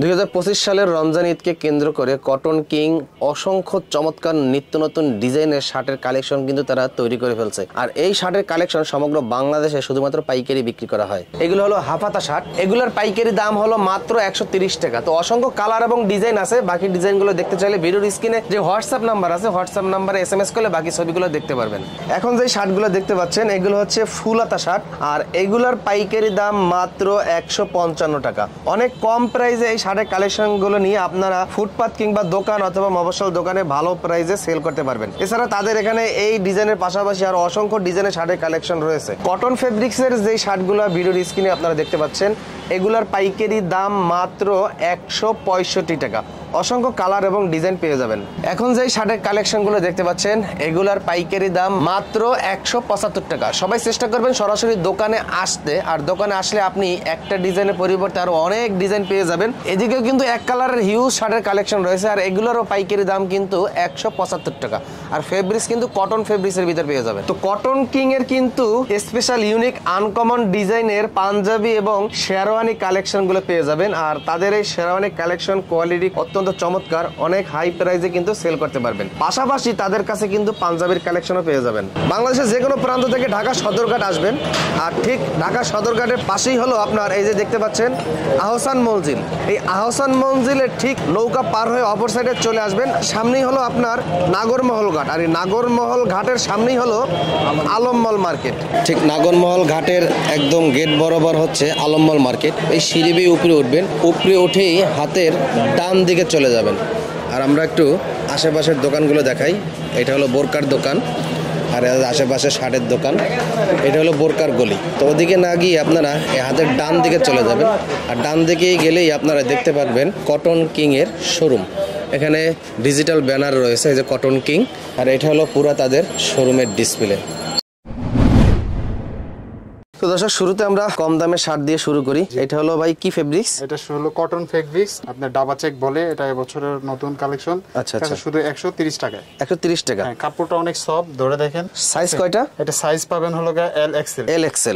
2025 সালের রমজান ঈদকে কেন্দ্র করে কটন কিং অসংখ্য চমৎকার নিত্য নতুন ডিজাইনের শার্টের কালেকশন কিন্তু তারা তৈরি করে ফেলছে। আর এই শার্টের কালেকশন সমগ্র বাংলাদেশে শুধুমাত্র পাইকারি বিক্রি করা হয়। এগুলো হলো হাফাতা শার্ট, এগুলোর পাইকারি দাম হলো মাত্র 130 টাকা। তো অসংখ্য কালার এবং ডিজাইন আছে। বাকি ডিজাইনগুলো দেখতে চাইলে ভিডিওর স্ক্রিনে যে হোয়াটসঅ্যাপ নাম্বার আছে, হোয়াটসঅ্যাপ নাম্বারে SMS করলে বাকি ছবিগুলো দেখতে পারবেন। এখন যে শার্টগুলো দেখতে পাচ্ছেন এগুলো হচ্ছে ফুল হাতা শার্ট, আর এগুলোর পাইকারি দাম মাত্র 155 টাকা। অনেক কম প্রাইসে এই শার্টের কালেকশনগুলো নিয়ে আপনারা ফুটপাত কিংবা দোকান অথবা মফস্বল দোকানে ভালো প্রাইসে সেল করতে পারবেন। এছাড়া তাদের এখানে এই ডিজাইনের পাশাপাশি আরো অসংখ্য ডিজাইনের শার্টের কালেকশন রয়েছে। কটন ফেব্রিক্সের যে শার্টগুলো ভিডিওর স্ক্রিনে আপনারা দেখতে পাচ্ছেন এগুলার পাইকারি দাম মাত্র 165 টাকা। অসংখ্য কালার এবং ডিজাইন পেয়ে যাবেন। এখন যে শার্টের কালেকশনগুলো দেখতে পাচ্ছেন এগুলার পাইকারি দাম মাত্র 175 টাকা। সবাই চেষ্টা করবেন সরাসরি দোকানে আসতে, আর দোকানে আসলে আপনি একটা ডিজাইনের পরিবর্তে আরো অনেক ডিজাইন পেয়ে যাবেন। এদিকেও কিন্তু এক কালারের হিউজ শার্টের কালেকশন রয়েছে, আর এগুলোরও পাইকারি দাম কিন্তু 175 টাকা। আর ফেব্রিক্স কিন্তু কটন ফেব্রিক্সের ভিতর পেয়ে যাবেন। তো কটন কিং এর কিন্তু স্পেশাল ইউনিক আনকমন ডিজাইনের পাঞ্জাবি এবং শেরওয়ানি কালেকশনগুলো পেয়ে যাবেন। আর তাদের এই শেরওয়ানি কালেকশন কোয়ালিটি অত্যন্ত চমৎকার, অনেক হাই প্রাইসে কিন্তু সেল করতে পারবেন। পাশাপাশি তাদের কাছে কিন্তু পাঞ্জাবির কালেকশনও পেয়ে যাবেন। বাংলাদেশের যে কোনো প্রান্ত থেকে ঢাকা সদরঘাট আসবেন, আর ঠিক ঢাকা সদরঘাটের পাশেই হলো আপনার এই যে দেখতে পাচ্ছেন আহসান মঞ্জিল। এই আহসান মঞ্জিলের ঠিক নৌকা পার হয়ে অপর সাইডে চলে আসবেন, সামনেই হলো আপনার নাগরমহল ঘাট। আর এই নাগরমহল ঘাটের সামনেই হলো আলমমল মার্কেট। ঠিক নাগরমহল ঘাটের একদম গেট বরাবর হচ্ছে আলমমল মার্কেট। এই সিঁড়ি বেয়ে উপরে উঠবেন, উপরে উঠেই হাতের ডান দিকে চলে যাবেন। আর আমরা একটু আশেপাশের দোকানগুলো দেখাই। এটা হলো বোরকার দোকান, আর আশেপাশে শার্টের দোকান। এটা হলো বোরকার গলি। তো ওদিকে না গিয়ে আপনারা এই হাতের ডান দিকে চলে যাবেন, আর ডান দিকে গেলেই আপনারা দেখতে পারবেন কটন কিং এর শোরুম। এখানে ডিজিটাল ব্যানার রয়েছে, এই যে কটন কিং, আর এটা হলো পুরো তাদের শোরুমের ডিসপ্লে। তো দর্শক, শুরুতে আমরা কম দামের শার্ট দিয়ে শুরু করি। এটা হলো ভাই কি ফেব্রিক্স? এটা হলো কটন ফেব্রিক্স, আপনার ডাবা চেক বলে। এটা এবছরের নতুন কালেকশন। আচ্ছা আচ্ছা, শুধু 130 টাকায়। 130 টাকা। হ্যাঁ, কাপড়টা অনেক সফট, ধরে দেখেন। সাইজ কয়টা? এটা সাইজ পাবেন হলো এল এক্সেল।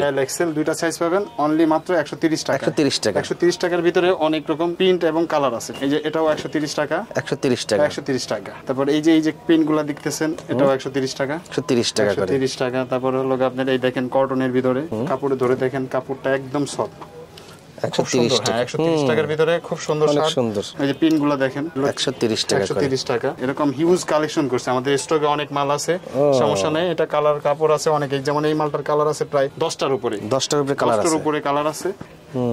এল এক্সেল দুইটা সাইজ পাবেন, অনলি মাত্র 130 টাকা। 130 টাকা। 130 টাকার ভিতরে অনেক রকম প্রিন্ট এবং কালার আছে। এই যে এটাও 130 টাকা। 130 টাকা। 130 টাকা। তারপর এই যে প্রিন্টগুলো দেখতেছেন, এটাও 130 টাকা। 130 টাকা করে। 130 টাকা। তারপর হলো আপনার এই দেখেন কটনের ভিতরে কাপড়ে ধরে দেখেন, কাপড়টা একদম সফট। 130 টাকা। 130 টাকার ভিতরে খুব সুন্দর শার্ট। সুন্দর। এই যে পিনগুলো দেখেন, 130 টাকা। 130 টাকা। এরকম হিউজ কালেকশন করছে। আমাদের স্টকে অনেক মাল আছে, সমস্যা নেই। এটা কালার কাপড় আছে অনেক। যেমন এই মালটার কালার আছে প্রায় 10টার উপরে। 10টার উপরে কালার আছে। 10টার উপরে কালার আছে।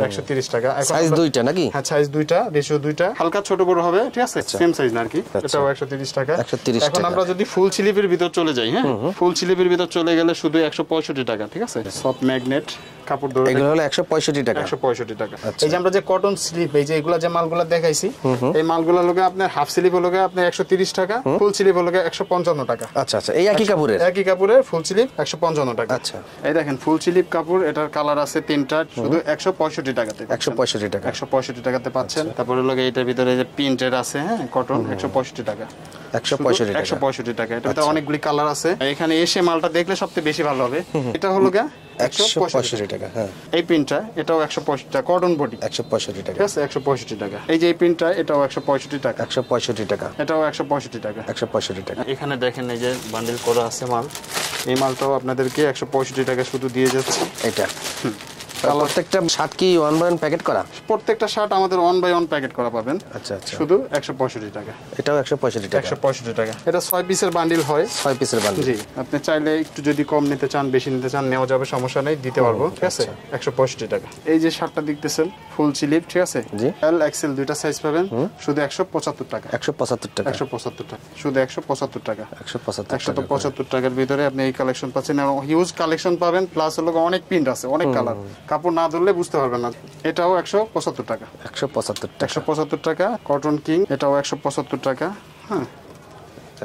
130 টাকা। সাইজ দুইটা নাকি? হ্যাঁ, সাইজ দুইটা, রেশিও দুইটা, হালকা ছোট বড় হবে, ঠিক আছে? সেম সাইজ না আর কি। এটাও 130 টাকা। 130 টাকা। এখন আমরা যদি ফুল স্লিভের ভিতর চলে যাই, হ্যাঁ, ফুল স্লিভের ভিতর চলে গেলে শুধু 165 টাকা, ঠিক আছে? সফট ম্যাগনেট কাপড় ধরে, এগুলো হলো 165 টাকা। 165 টাকা। এই যে আমরা যে কটন স্লিভ, এই যে এগুলা যে মালগুলা দেখাইছি, এই মালগুলা লগে আপনার হাফ স্লিভ হলো আপনার 130 টাকা, ফুল স্লিভ হলো 155 টাকা। আচ্ছা আচ্ছা, এই একই কাপড়ের? একই কাপড়ের ফুল স্লিভ 155 টাকা। আচ্ছা, এই দেখেন ফুল স্লিভ কাপড়, এটার কালার আছে তিনটা, শুধু 165 টাকাতে। 165 টাকা। 165 টাকাতে পাচ্ছেন। তারপরে লগে এটার ভিতরে যে প্রিন্টের আছে, হ্যাঁ, কটন, 165 টাকা। 165 টাকা। 165 টাকা। এটার ভিতরে অনেকগুলি কালার আছে। এখানে এসে মালটা দেখলে সবচেয়ে বেশি ভালো হবে। এটা হলো 165 টাকা। হ্যাঁ, এই প্রিন্টটা, এটাও 165 টাকা, কটন বডি। 165 টাকা। ঠিক আছে, 165 টাকা। এই যে এই প্রিন্টটা, এটাও 165 টাকা। 165 টাকা। এটাও 165 টাকা। 165 টাকা। এখানে দেখেন এই যে বান্ডিল করা আছে মাল, এই মালটাও আপনাদেরকে 165 টাকা শুধু দিয়ে যাচ্ছে। এটা প্রত্যেকটা শার্ট কি 1 বাই 1 প্যাকেট করা? প্রত্যেকটা শার্ট আমাদের 1 বাই 1 প্যাকেট করা পাবেন। আচ্ছা আচ্ছা, শুধু 165 টাকা। এটাও 165 টাকা। 165 টাকা। এটা 6 পিসের বান্ডিল হয়। 6 পিসের বান্ডিল। জি, আপনি চাইলে একটু যদি কম নিতে চান, বেশি নিতে চান, নেওয়া যাবে, সমস্যা নেই, দিতে পারবো, ঠিক আছে? 165 টাকা। এই যে শার্টটা দেখতেছেন ফুল স্লিভ, ঠিক আছে? জি, এল এক্সেল দুইটা সাইজ পাবেন, শুধু 175 টাকা। 175 টাকা। 175 টাকা, শুধু 175 টাকা। 175 টাকার ভিতরে আপনি এই কালেকশন পাচ্ছেন। হিউজ কালেকশন পাবেন, প্লাস হলো অনেক প্রিন্ট আছে, অনেক কালার। কাপড় না ধরলে বুঝতে পারবেন না। এটাও 175 টাকা। 175 টাকা। 175 টাকা। কটন কিং, এটাও 175 টাকা। হ্যাঁ,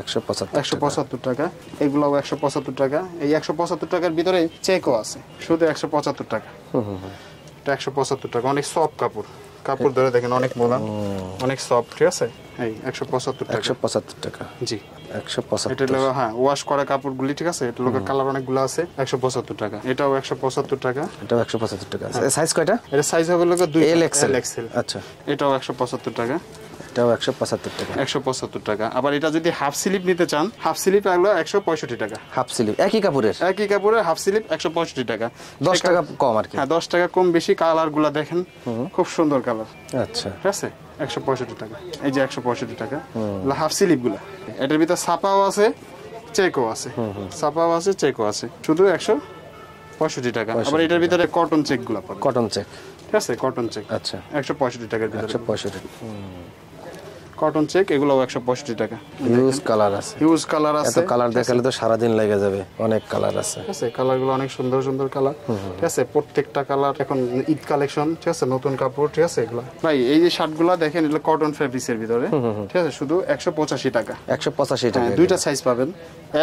175 টাকা। এগুলাও 175 টাকা। এই 175 টাকার ভিতরে চেকও আছে, শুধু 175 টাকা। এটা 175 টাকা। অনেক সফট কাপড়, কাপড় ধরে দেখেন, অনেক মোলাম, অনেক সফট, ঠিক আছে? এই 175 টাকা। 175 টাকা। জি 175। এটা হলো হ্যাঁ ওয়াশ করা কাপড়গুলি, ঠিক আছে? এটা লোকের কালার অনেকগুলো আছে। 175 টাকা। এটাও 175 টাকা। এটাও 175 টাকা। সাইজ কয়টা? এটা সাইজ হবে লোকের 2 এল এক্সেল। আচ্ছা এটাও 175 টাকা। এটাও 175 টাকা। 175 টাকা। আবার এটা যদি হাফ স্লিপ নিতে চান, হাফ স্লিপ হলো 165 টাকা। হাফ স্লিভ একই কাপড়ের? একই কাপড়ের হাফ স্লিপ 165 টাকা। 10 টাকা কম আর কি। হ্যাঁ 10 টাকা কম বেশি। কালারগুলো দেখেন খুব সুন্দর কালার। আচ্ছা ঠিক আছে 165 টাকা। এই যে 165 টাকা হাফ স্লিপ গুলা। এটার ভিতরে ছাপাও আছে, চেকও আছে। ছাপাও আছে, চেকও আছে, শুধু 165 টাকা। আবার এটার ভিতরে কটন চেক গুলা পাবেন। Cotton check. ঠিক আছে কটন চেক। আচ্ছা 165 টাকার ভিতরে 165 টাকা। কটন চেক, এগুলো 165 টাকা। হিউজ কালার আছে। হিউজ কালার এত আছে। কালার দেখালে তো সারা দিন লেগে যাবে, অনেক কালার আছে। ঠিক আছে কালারগুলো অনেক সুন্দর সুন্দর কালার। ঠিক আছে প্রত্যেকটা কালার এখন ঈদ কালেকশন, ঠিক আছে নতুন কাপড়। ঠিক আছে এগুলো ভাই এই যে শার্টগুলো দেখেন এগুলো কটন ফেব্রিক্সের ভিতরে। ঠিক আছে শুধু 185 টাকা। 185 টাকা। দুইটা সাইজ পাবেন,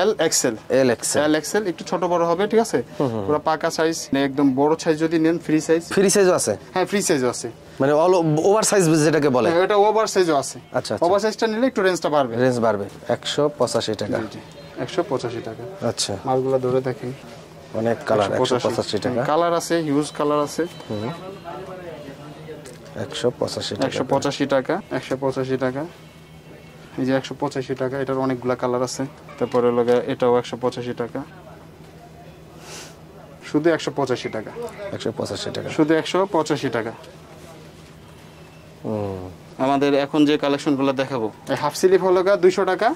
L XL. L XL. L XL একটু ছোট বড় হবে। ঠিক আছে পুরো পাকা সাইজ, একদম বড় সাইজ যদি নেন ফ্রি সাইজ। ফ্রি সাইজও আছে? হ্যাঁ ফ্রি সাইজও আছে, মানে অল ওভার সাইজ যেটাকে বলে। এটা ওভার সাইজও আছে। আচ্ছা ওভার সাইজটা নিলে একটু রেঞ্জটা বাড়বে। রেঞ্জ বাড়বে। 185 টাকা। 185 টাকা। আচ্ছা মালগুলো ধরে দেখেন অনেক কালার। 185 টাকা। কালার আছে, হিউজ কালার আছে। 185 টাকা। 185 টাকা। 185 টাকা। এই যে 185 টাকা। এটার অনেকগুলা কালার আছে। তারপরে লগে এটাও 185 টাকা। শুধু 185 টাকা। 185 টাকা। শুধু 185 টাকা। আমাদের এখন যে কালেকশনগুলো দেখাবো, এই হাফ স্লিভ হলো 200 টাকা।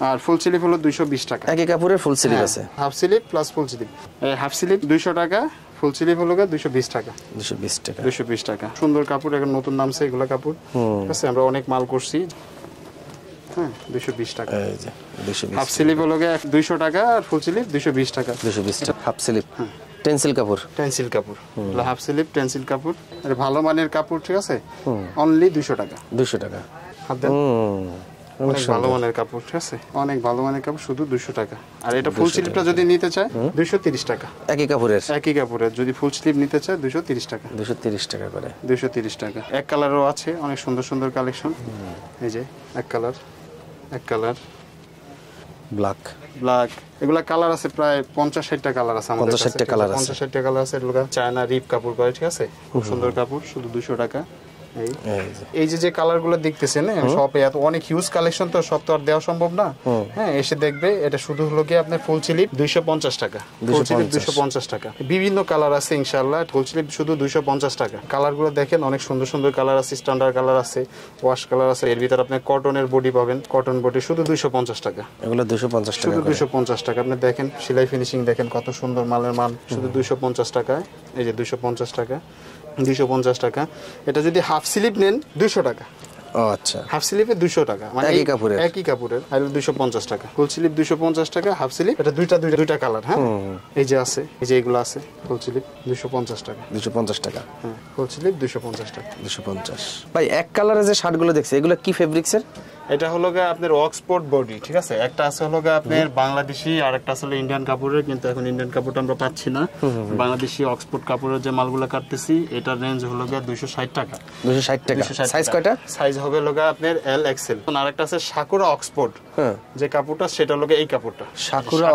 আর ফুল স্লিভ হলো 220 টাকা। একই কাপড়ের ফুল স্লিভ আছে? Half sleeve plus full sleeve. এই হাফ স্লিভ 200 টাকা, ফুল স্লিভ হলো 220 টাকা। 220 টাকা। 220 টাকা। সুন্দর কাপড়, এখন নতুন নামছে এগুলা কাপড়। ঠিক আছে আমরা অনেক মাল করছি। হ্যাঁ 220 টাকা। এই যে 220। হাফ স্লিভ হলো 200 টাকা আর ফুল স্লিভ 220 টাকা। 220 টাকা হাফ স্লিভ। টেন্সিল কাপড়? টেন্সিল কাপড়। হাফ স্লিভ টেন্সিল কাপড়। আর ভালো মানের কাপড়। ঠিক আছে অনলি 200 টাকা। 200 টাকা। হাত দেন। অনেক ভালো মানের কাপড়। ঠিক আছে অনেক ভালো মানের কাপড়, শুধু 200 টাকা। আর এটা ফুল স্লিভটা যদি নিতে চায় 230 টাকা। একই কাপড়ের? একই কাপড়ের যদি ফুল স্লিভ নিতে চায় 230 টাকা। 230 টাকা করে। 230 টাকা। এক কালারও আছে, অনেক সুন্দর সুন্দর কালেকশন। এই যে এক কালার, এক কালার ব্ল্যাক। ব্ল্যাক। এগুলা কালার আছে প্রায় 50-60টা কালার আছে আমাদের কাছে। 50-60টা কালার আছে। 50-60টা কালার আছে। এগুলা চায়না রিপ কাপড় করে। ঠিক আছে খুব সুন্দর কাপড়, শুধু 200 টাকা। এই যে কালারগুলো দেখতেছেন শপে, এত অনেক হিউজ কালেকশন, তো সব তো আর দেওয়া সম্ভব না। হ্যাঁ এসে দেখবে। এটা শুধু হলো কি আপনার ফুল স্লিভ 250 টাকা। ফুল স্লিভ 250 টাকা। বিভিন্ন কালার আছে ইনশাআল্লাহ। ফুল স্লিভ শুধু 250 টাকা। কালারগুলো দেখেন অনেক সুন্দর সুন্দর কালার আছে, স্ট্যান্ডার্ড কালার আছে, ওয়াশ কালার আছে। এর ভিতরে আপনি কটনের বডি পাবেন, কটন বডি শুধু 250 টাকা। এগুলো 250 টাকা। শুধু 250 টাকা। আপনি দেখেন সেলাই ফিনিশিং দেখেন কত সুন্দর মালের মান, শুধু 250 টাকায়। এই যে 250 টাকা। 250 টাকা। এটা যদি হাফ স্লিভ নেন 200 টাকা। ও আচ্ছা হাফ স্লিভে 200 টাকা, মানে একই কাপড়ের? একই কাপড়ের। আর 250 টাকা। ফুল স্লিভ 250 টাকা, হাফ স্লিভ এটা দুইটা কালার। হ্যাঁ এই যে আছে, এই যে এগুলো আছে। ফুল স্লিভ 250 টাকা। 250 টাকা। হ্যাঁ ফুল স্লিভ 250 টাকা। 250। ভাই এক কালারে যে শার্টগুলো দেখছি এগুলো কি ফেব্রিক্সের? এটা হলো আপনার অক্সফোর্ড বডি। ঠিক আছে একটা আছে হলো আপনার বাংলাদেশি, আর একটা আছে ইন্ডিয়ান কাপড়ের। কিন্তু এখন ইন্ডিয়ান কাপড়টা আমরা পাচ্ছি না। বাংলাদেশি অক্সফোর্ড কাপড়ের যে মালগুলো কাটতেছি, এটার রেঞ্জ হলো 260 টাকা। 260 টাকা। সাইজ কয়টা? সাইজ হবে আপনার এল এক্সেল। আর একটা আছে সাকুরা অক্সফোর্ড। যে কাপড়টা সেটা হলো এই কাপড়টা সাকুরা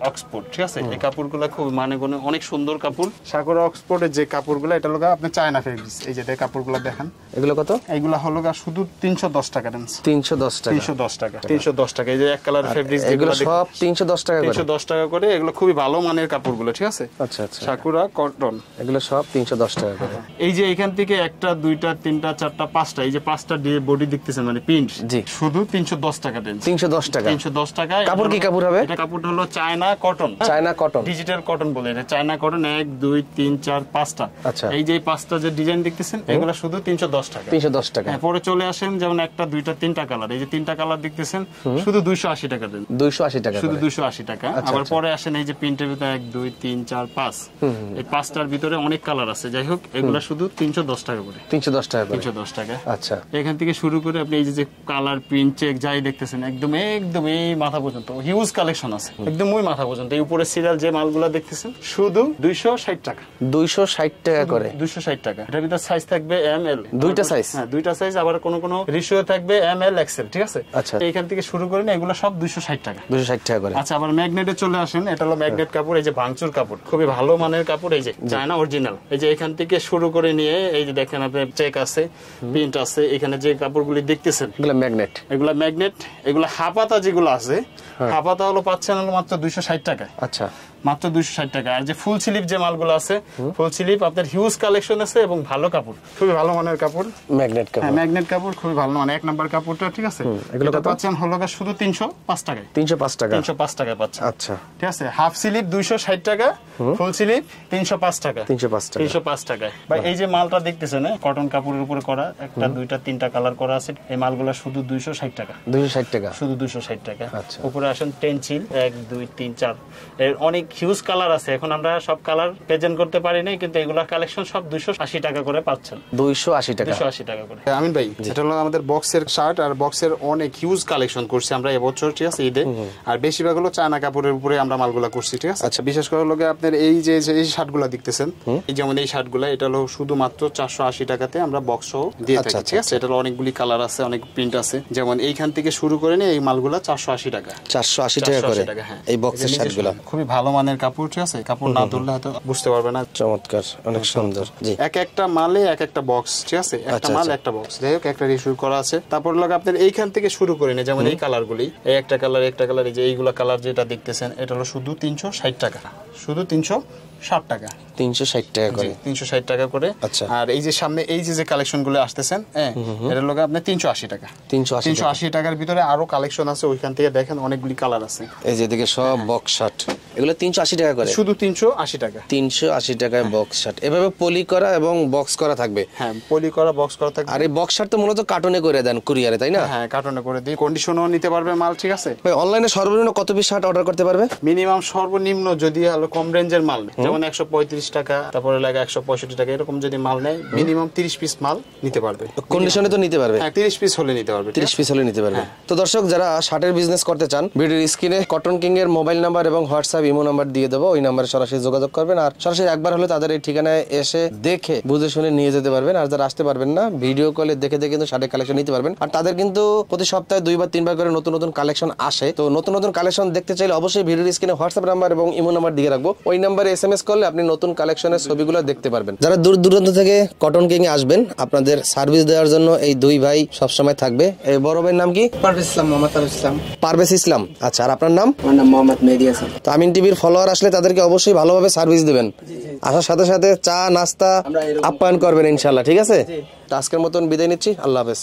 অক্সফোর্ড। ঠিক আছে এই কাপড়গুলো খুব মানে অনেক সুন্দর কাপড়। সাকুরা অক্সফোর্ডের যে কাপড়গুলো, এটা হলো আপনার চায়না ফেব্রিক্স। এই যে কাপড়গুলো দেখেন। এগুলো কত? এগুলো হলো শুধু 310 টাকা রেঞ্জ। 310 টাকা। 310 টাকা। 310 টাকা। এই যে এক কালার ফেব্রিক্স এগুলো সব 310 টাকা করে। 310 টাকা করে। এগুলো খুবই ভালো মানের কাপড়গুলো। ঠিক আছে আচ্ছা আচ্ছা। Sakura cotton. এগুলো সব 310 টাকা করে। এই যে এখান থেকে একটা, দুইটা, তিনটা, চারটা, পাঁচটা, এই যে পাঁচটা বডি দেখতেছেন মানে প্রিন্ট, জি শুধু 310 টাকা রেঞ্জ। 310 টাকা। 310 টাকা। কাপড় কি কাপড় হবে? এটা কাপড়টা হলো China cotton. China cotton, digital cotton বলে। এটা চায়না কটন। 1 2 3 4 5টা। আচ্ছা এই যে পাঁচটা যে ডিজাইন দেখতেছেন এগুলো শুধু 310 টাকা। 310 টাকা। পরে চলে আসেন যেমন একটা, দুইটা, তিনটা কালার। এই যে তিনটা কালার দেখতেছেন শুধু 280 টাকা দেন। 280 টাকা শুধু 280 টাকা। আবার পরে আসেন এই যে প্রিন্টের ভিতরে 1 2 3 4 5, এই পাঁচটার ভিতরে অনেক কালার আছে। যাই হোক এগুলা শুধু 310 টাকা করে। 310 টাকা করে। 310 টাকা। আচ্ছা, এখান থেকে শুরু করে আপনি এই যে কালার প্রিন্ট চেক যাই দেখতেছেন একদম এই মাথা পর্যন্ত হিউজ কালেকশন আছে, একদম ওই মাথা পর্যন্ত। এই উপরে সিরিয়াল যে মালগুলা দেখতেছেন শুধু 260 টাকা। 260 টাকা করে। 260 টাকা। এটার ভিতরে সাইজ থাকবে এম এল, দুইটা সাইজ। হ্যাঁ দুইটা সাইজ, আবার কোন কোন রেশিও থাকবে এম এল এক্সেল, ঠিক আছে। আচ্ছা, এইখান থেকে শুরু করে না এগুলো সব 260 টাকা। 260 টাকা করে। আচ্ছা, আবার ম্যাগনেটে চলে আসেন। এটা হলো ম্যাগনেট কাপড়, এই যে ভাঙচুর কাপড়, খুবই ভালো মানের কাপড়। এই যে চায়না অরিজিনাল। এই যে এখান থেকে শুরু করে নিয়ে এই যে দেখেন আপনি চেক আছে, প্রিন্ট আছে। এখানে যে কাপড়গুলি দেখতেছেন এগুলা ম্যাগনেট। এগুলা ম্যাগনেট। এগুলা হাফাতা যেগুলো আছে, হাফাতা হলো পাচ্ছেন হলো মাত্র 260 টাকা। আচ্ছা, মাত্র 260 টাকা। আর যে ফুল স্লিভ যে মালগুলো আছে, ফুল স্লিভ আপনার হিউজ কালেকশন আছে এবং ভালো কাপড়, খুবই ভালো মানের কাপড়। ম্যাগনেট কাপড়। হ্যাঁ ম্যাগনেট কাপড় খুবই ভালো মানে, এক নাম্বার কাপড়টা, ঠিক আছে। এগুলো কত পাচ্ছেন হলো শুধু 305 টাকায়। 305 টাকা। 305 টাকা পাচ্ছেন। আচ্ছা, ঠিক আছে। হাফ স্লিভ 260 টাকা, ফুল স্লিভ 305 টাকা। 305 টাকা। 305 টাকায়। ভাই এই যে মালটা দেখতেছেন কটন কাপড়ের উপরে করা, একটা দুইটা তিনটা কালার করা আছে। এই মালগুলো শুধু 260 টাকা। 260 টাকা। শুধু 260 টাকা। আচ্ছা। উপরে আসেন টেনসিল 1 2 3 4, এর অনেক হিউজ কালার আছে। এখন আমরা সব কালার প্রেজেন্ট করতে পারি নাই, কিন্তু এগুলা কালেকশন সব 280 টাকা করে পাচ্ছেন। 280 টাকা। 280 টাকা করে। আমিন ভাই, এটা হলো আমাদের বক্সের শার্ট, আর বক্সের অনেক হিউজ কালেকশন করছি আমরা এবছর, ঠিক আছে, ঈদে। আর বেশিরভাগ হলো চায়না কাপড়ের উপরে আমরা মালগুলা করছি, ঠিক আছে। আচ্ছা, বিশেষ করে হলো আপনার এই যে এই শার্টগুলা দেখতেছেন, এই যেমন এই শার্টগুলা, এটা হলো শুধুমাত্র 480 টাকাতে আমরা বক্স সহ দিয়ে থাকি, ঠিক আছে। এটা হলো অনেকগুলি কালার আছে, অনেক প্রিন্ট আছে। যেমন এইখান থেকে শুরু করে নিয়ে এই মালগুলা 480 টাকা। 480 টাকা করে এই বক্সের শার্টগুলা। খুবই ভালো মানের কাপড়, ঠিক আছে। কাপড় না ধরলে হয়তো বুঝতে পারবে না। চমৎকার, অনেক সুন্দর। জি, এক একটা মালে এক একটা বক্স, ঠিক আছে। একটা মাল একটা বক্স, যাই হোক একটা রেশিও করা আছে। তারপর লাগে আপনার এইখান থেকে শুরু করে নিয়ে, যেমন এই কালারগুলি, এই একটা কালার একটা কালার, এই যে এইগুলা কালার যেটা দেখতেছেন, এটা হলো শুধু 360 টাকা। শুধু 360 টাকা। 360 টাকা করে। 360 টাকা করে। আচ্ছা। আর এই যে সামনে এই যে কালেকশন গুলো আসতেছেন, এটা লোক আপনার 380 টাকা। 380 টাকার ভিতরে আরো কালেকশন আছে, ওইখান থেকে দেখেন অনেকগুলি কালার আছে। এই যে দিকে সব বক্স শার্ট, এগুলো 380 টাকা করে। শুধু 380 টাকা। 380 টাকায় বক্স শার্ট, এভাবে পলি করা এবং বক্স করা থাকবে। হ্যাঁ, পলি করা, বক্স করা থাকবে। আর এই বক্স শার্ট তো মূলত কার্টনে করে দেন কুরিয়ারে, তাই না? হ্যাঁ, কার্টনে করে দিই। কন্ডিশনও নিতে পারবে মাল, ঠিক আছে। ভাই অনলাইনে সর্বনিম্ন কত পিস শার্ট অর্ডার করতে পারবে? মিনিমাম সর্বনিম্ন যদি হলো কম রেঞ্জের মাল, যেমন 135 টাকা, তারপরে লাগে 165 টাকা, এরকম যদি মাল নেয় মিনিমাম 30 পিস মাল নিতে পারবে। কন্ডিশনে তো নিতে পারবে। হ্যাঁ, 30 পিস হলে নিতে পারবে। 30 পিস হলে নিতে পারবে। তো দর্শক, যারা শার্টের বিজনেস করতে চান, ভিডিওর স্ক্রিনে কটন কিং এর মোবাইল নাম্বার এবং হোয়াটসঅ্যাপ ইমো নাম্বার দিয়ে দেবো, ওই নাম্বারে সরাসরি যোগাযোগ করবেন। আর সরাসরি একবার হলে তাদের এই ঠিকানায় এসে দেখে বুঝে শুনে নিয়ে যেতে পারবেন। আর যারা আসতে পারবেন না, ভিডিও কলে দেখে দেখে কিন্তু শার্টের কালেকশন নিতে পারবেন। আর তাদের কিন্তু প্রতি সপ্তাহে 2 বা 3 বার করে নতুন নতুন কালেকশন আসে। তো নতুন নতুন কালেকশন দেখতে চাইলে অবশ্যই ভিডিওর স্ক্রিনে হোয়াটসঅ্যাপ নাম্বার এবং ইমো নাম্বার দিয়ে রাখবো, ওই নাম্বারে SMS করলে আপনি নতুন কালেকশনের ছবিগুলো দেখতে পারবেন। যারা দূর দূরান্ত থেকে কটন কিং এ আসবেন, আপনাদের সার্ভিস দেওয়ার জন্য এই দুই ভাই সবসময় থাকবে। এই বড় ভাইয়ের নাম কি? পারভেজ ইসলাম, মোহাম্মদ পারভেজ ইসলাম। পারভেজ ইসলাম। আচ্ছা, আর আপনার নাম? আমার নাম মোহাম্মদ মেহেদী হাসান। তো আমিন টিভির ফলোয়ার আসলে তাদেরকে অবশ্যই ভালোভাবে সার্ভিস দিবেন। আসার সাথে সাথে চা নাস্তা আপ্যায়ন করবেন ইনশাআল্লাহ, ঠিক আছে। তো আজকের মতন বিদায় নিচ্ছি, আল্লাহ হাফেজ।